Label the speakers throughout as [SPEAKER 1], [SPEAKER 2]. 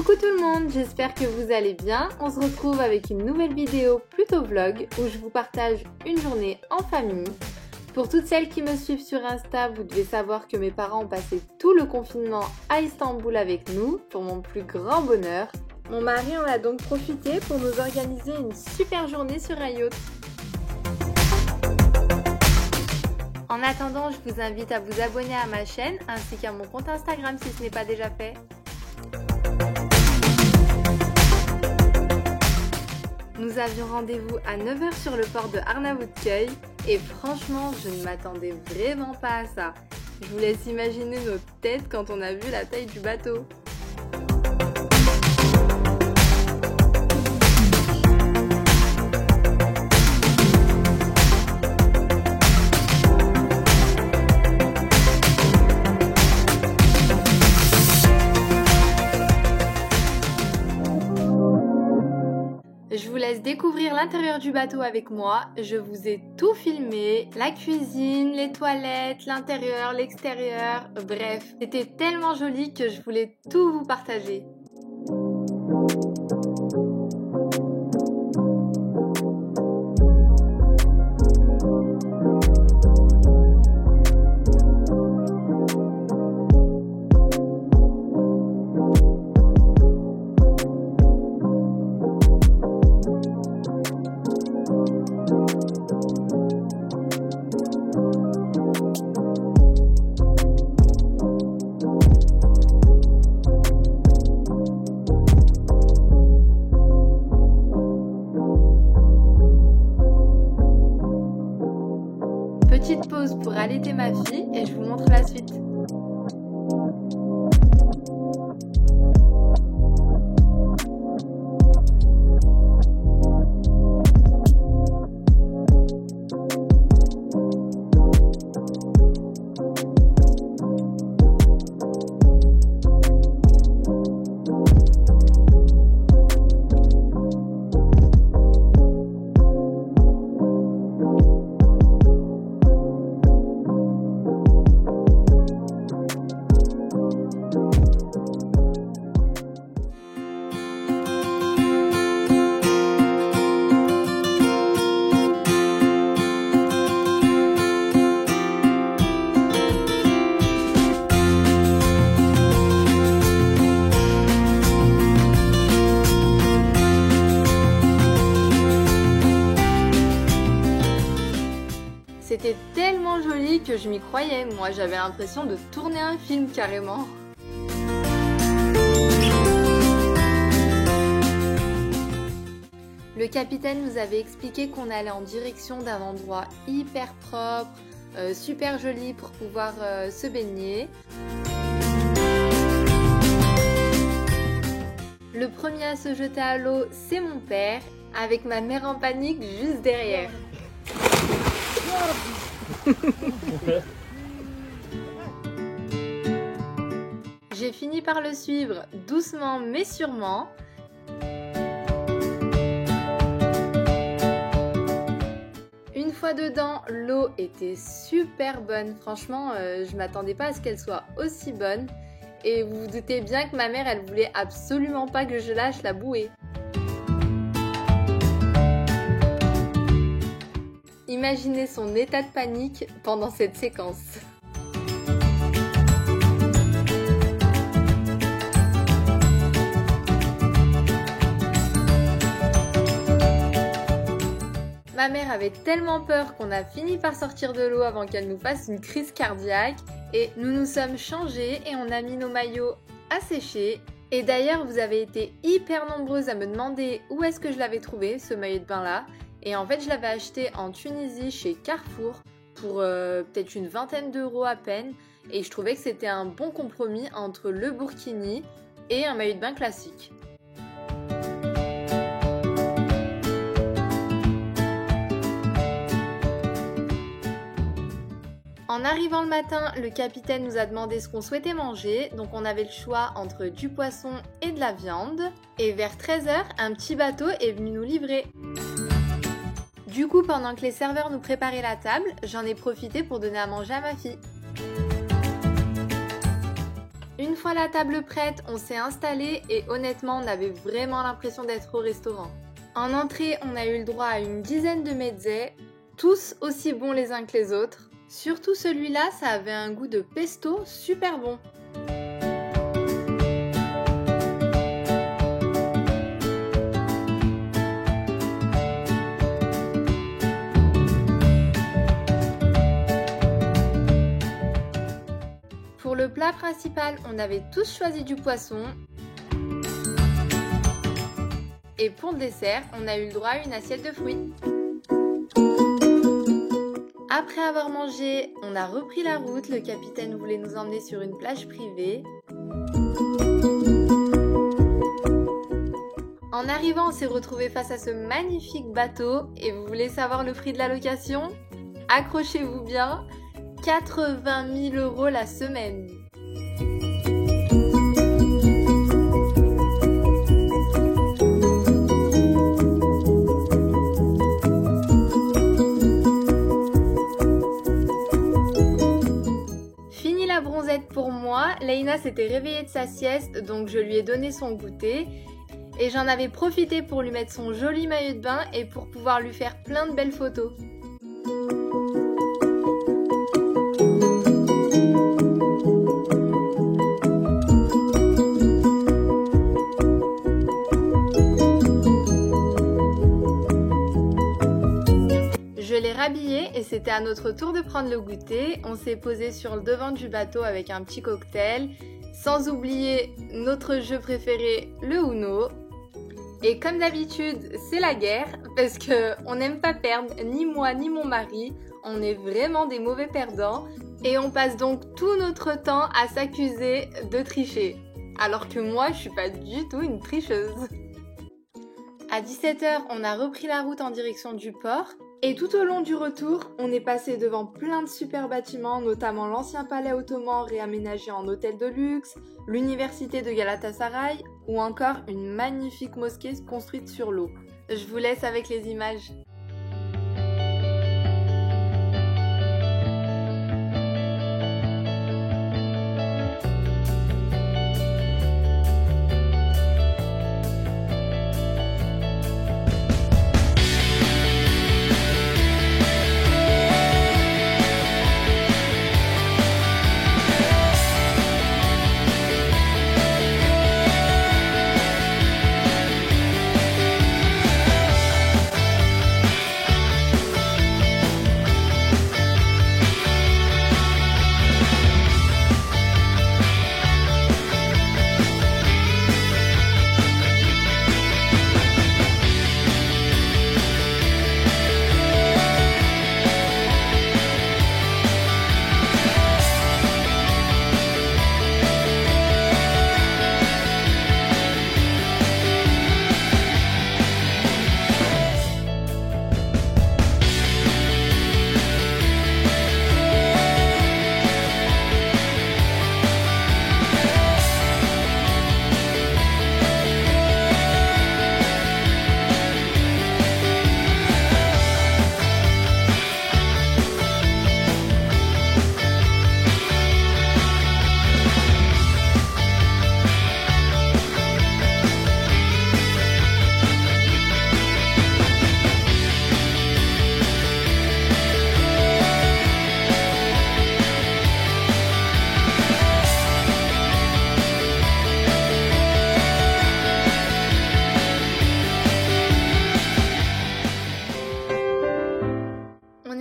[SPEAKER 1] Coucou tout le monde, j'espère que vous allez bien. On se retrouve avec une nouvelle vidéo plutôt vlog où je vous partage une journée en famille. Pour toutes celles qui me suivent sur Insta, vous devez savoir que mes parents ont passé tout le confinement à Istanbul avec nous, pour mon plus grand bonheur. Mon mari en a donc profité pour nous organiser une super journée sur un yacht. En attendant, je vous invite à vous abonner à ma chaîne ainsi qu'à mon compte Instagram si ce n'est pas déjà fait. Nous avions rendez-vous à 9h sur le port de Arnavutköy et franchement, je ne m'attendais vraiment pas à ça. Je vous laisse imaginer nos têtes quand on a vu la taille du bateau. Je vous laisse découvrir l'intérieur du bateau avec moi. Je vous ai tout filmé, la cuisine, les toilettes, l'intérieur, l'extérieur, bref. C'était tellement joli que je voulais tout vous partager. Petite pause pour allaiter ma fille et je vous montre la suite. C'était tellement joli que je m'y croyais, moi j'avais l'impression de tourner un film carrément. Le capitaine nous avait expliqué qu'on allait en direction d'un endroit hyper propre, super joli pour pouvoir se baigner. Le premier à se jeter à l'eau, c'est mon père, avec ma mère en panique juste derrière. J'ai fini par le suivre doucement mais sûrement. Une fois dedans, l'eau était super bonne. Franchement, je m'attendais pas à ce qu'elle soit aussi bonne. Et vous vous doutez bien que ma mère, elle voulait absolument pas que je lâche la bouée. Imaginez son état de panique pendant cette séquence. Ma mère avait tellement peur qu'on a fini par sortir de l'eau avant qu'elle nous fasse une crise cardiaque. Et nous nous sommes changés et on a mis nos maillots à sécher. Et d'ailleurs, vous avez été hyper nombreuses à me demander où est-ce que je l'avais trouvé, ce maillot de bain là. Et en fait, je l'avais acheté en Tunisie chez Carrefour pour peut-être une vingtaine d'euros à peine. Et je trouvais que c'était un bon compromis entre le burkini et un maillot de bain classique. En arrivant le matin, le capitaine nous a demandé ce qu'on souhaitait manger. Donc on avait le choix entre du poisson et de la viande. Et vers 13h, un petit bateau est venu nous livrer. Du coup, pendant que les serveurs nous préparaient la table, j'en ai profité pour donner à manger à ma fille. Une fois la table prête, on s'est installé et honnêtement, on avait vraiment l'impression d'être au restaurant. En entrée, on a eu le droit à une dizaine de mezzés, tous aussi bons les uns que les autres. Surtout celui-là, ça avait un goût de pesto super bon. Pour le plat principal, on avait tous choisi du poisson. Et pour le dessert, on a eu le droit à une assiette de fruits. Après avoir mangé, on a repris la route. Le capitaine voulait nous emmener sur une plage privée. En arrivant, on s'est retrouvé face à ce magnifique bateau. Et vous voulez savoir le prix de la location? Accrochez-vous bien, 80 000 € la semaine. Fini la bronzette pour moi, Leïna s'était réveillée de sa sieste, donc je lui ai donné son goûter. Et j'en avais profité pour lui mettre son joli maillot de bain et pour pouvoir lui faire plein de belles photos. Je l'ai rhabillé et c'était à notre tour de prendre le goûter. On s'est posé sur le devant du bateau avec un petit cocktail, sans oublier notre jeu préféré, le Uno. Et comme d'habitude, c'est la guerre, parce qu'on n'aime pas perdre, ni moi ni mon mari. On est vraiment des mauvais perdants. Et on passe donc tout notre temps à s'accuser de tricher. Alors que moi, je suis pas du tout une tricheuse. À 17 h, on a repris la route en direction du port. Et tout au long du retour, on est passé devant plein de super bâtiments, notamment l'ancien palais ottoman réaménagé en hôtel de luxe, l'université de Galatasaray ou encore une magnifique mosquée construite sur l'eau. Je vous laisse avec les images.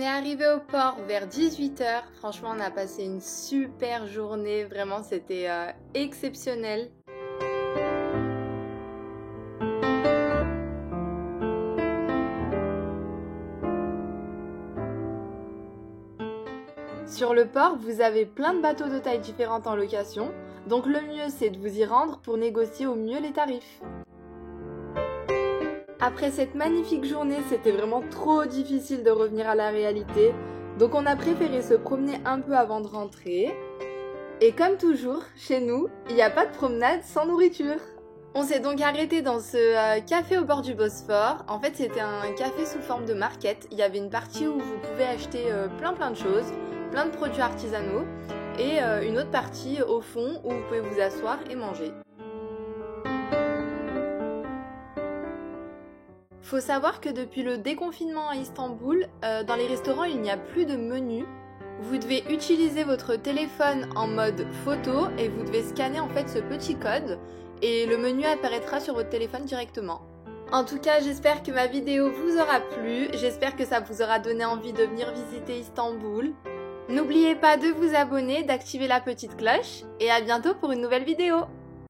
[SPEAKER 1] Arrivé au port vers 18 h, franchement on a passé une super journée, vraiment c'était exceptionnel. Sur le port, vous avez plein de bateaux de tailles différentes en location, donc le mieux c'est de vous y rendre pour négocier au mieux les tarifs. Après cette magnifique journée, c'était vraiment trop difficile de revenir à la réalité, donc on a préféré se promener un peu avant de rentrer. Et comme toujours, chez nous, il n'y a pas de promenade sans nourriture. On s'est donc arrêté dans ce café au bord du Bosphore. En fait, c'était un café sous forme de market. Il y avait une partie où vous pouvez acheter plein de choses, plein de produits artisanaux. et une autre partie au fond où vous pouvez vous asseoir et manger. Faut savoir que depuis le déconfinement à Istanbul, dans les restaurants il n'y a plus de menu. Vous devez utiliser votre téléphone en mode photo et vous devez scanner en fait ce petit code et le menu apparaîtra sur votre téléphone directement. En tout cas, j'espère que ma vidéo vous aura plu, j'espère que ça vous aura donné envie de venir visiter Istanbul. N'oubliez pas de vous abonner, d'activer la petite cloche et à bientôt pour une nouvelle vidéo.